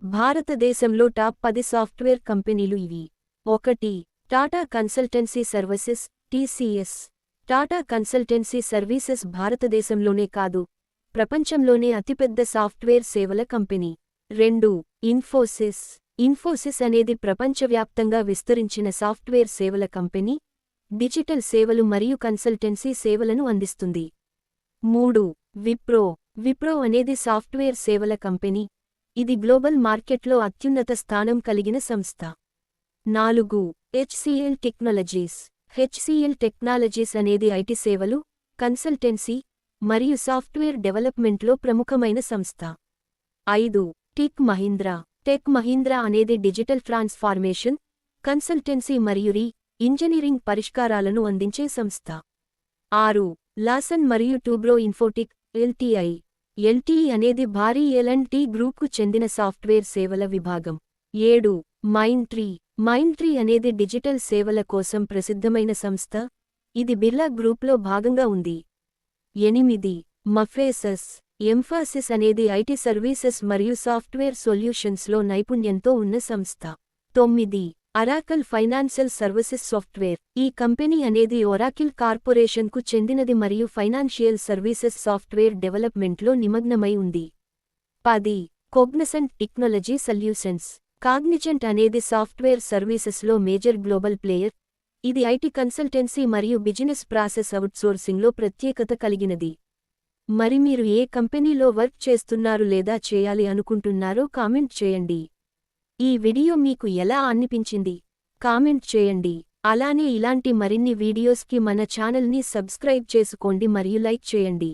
భారతదేశంలో top 10 software కంపెనీలు ఇవి. 1. Tata consultancy services TCS. Tata consultancy services భారతదేశంలోనే కాదు, ప్రపంచంలోనే అతిపెద్ద సాఫ్ట్వేర్ సేవల కంపెనీ. 2. ఇన్ఫోసిస్. ఇన్ఫోసిస్ అనేది ప్రపంచవ్యాప్తంగా విస్తరించిన సాఫ్ట్వేర్ సేవల కంపెనీ, డిజిటల్ సేవలు మరియు కన్సల్టెన్సీ సేవలను అందిస్తుంది. 3. విప్రో. విప్రో అనేది సాఫ్ట్వేర్ సేవల కంపెనీ, ఇది గ్లోబల్ మార్కెట్లో అత్యున్నత స్థానం కలిగిన సంస్థ. 4. HCl technologies. హెచ్సిఎల్ టెక్నాలజీస్ అనేది ఐటి సేవలు, కన్సల్టెన్సీ మరియు సాఫ్ట్వేర్ డెవలప్మెంట్లో ప్రముఖమైన సంస్థ. 5. టెక్ మహీంద్రా. టెక్ మహీంద్రా అనేది డిజిటల్ ట్రాన్స్ఫార్మేషన్, కన్సల్టెన్సీ మరియు ఇంజనీరింగ్ పరిష్కారాలను అందించే సంస్థ. 6. లాసన్ మరియు టూబ్రో ఇన్ఫోటెక్ ఎల్టీఐ. ఎల్టీఈ అనేది భారీ ఎల్&టి గ్రూప్కు చెందిన సాఫ్ట్వేర్ సేవల విభాగం. 7. మైండ్ట్రీ. మైండ్ట్రీ అనేది డిజిటల్ సేవల కోసం ప్రసిద్ధమైన సంస్థ, ఇది బిర్లా గ్రూప్లో భాగంగా ఉంది. 8. మఫేసస్. ఎంఫాసిస్ అనేది ఐటి సర్వీసెస్ మరియు సాఫ్ట్వేర్ సొల్యూషన్స్లో నైపుణ్యంతో ఉన్న సంస్థ. 9. Oracle financial services software. ఈ కంపెనీ అనేది ఒరాకిల్ కార్పొరేషన్కు చెందినది మరియు ఫైనాన్షియల్ సర్వీసెస్ సాఫ్ట్వేర్ డెవలప్మెంట్లో నిమగ్నమై ఉంది. 10. కోగ్నిజెంట్ టెక్నాలజీ సొల్యూషన్స్. కాగ్నిజెంట్ అనేది సాఫ్ట్వేర్ సర్వీసెస్లో మేజర్ గ్లోబల్ ప్లేయర్, ఇది ఐటి కన్సల్టెన్సీ మరియు బిజినెస్ ప్రాసెస్ అవుట్సోర్సింగ్లో ప్రత్యేకత కలిగినది. మరి మీరు ఏ కంపెనీలో వర్క్ చేస్తున్నారు లేదా చేయాలి అనుకుంటున్నారో కామెంట్ చేయండి. ఈ వీడియో మీకు ఎలా అనిపించింది కామెంట్ చేయండి. అలానే ఇలాంటి మరిన్ని వీడియోస్కి మన ఛానల్ని సబ్స్క్రైబ్ చేసుకోండి మరియు లైక్ చేయండి.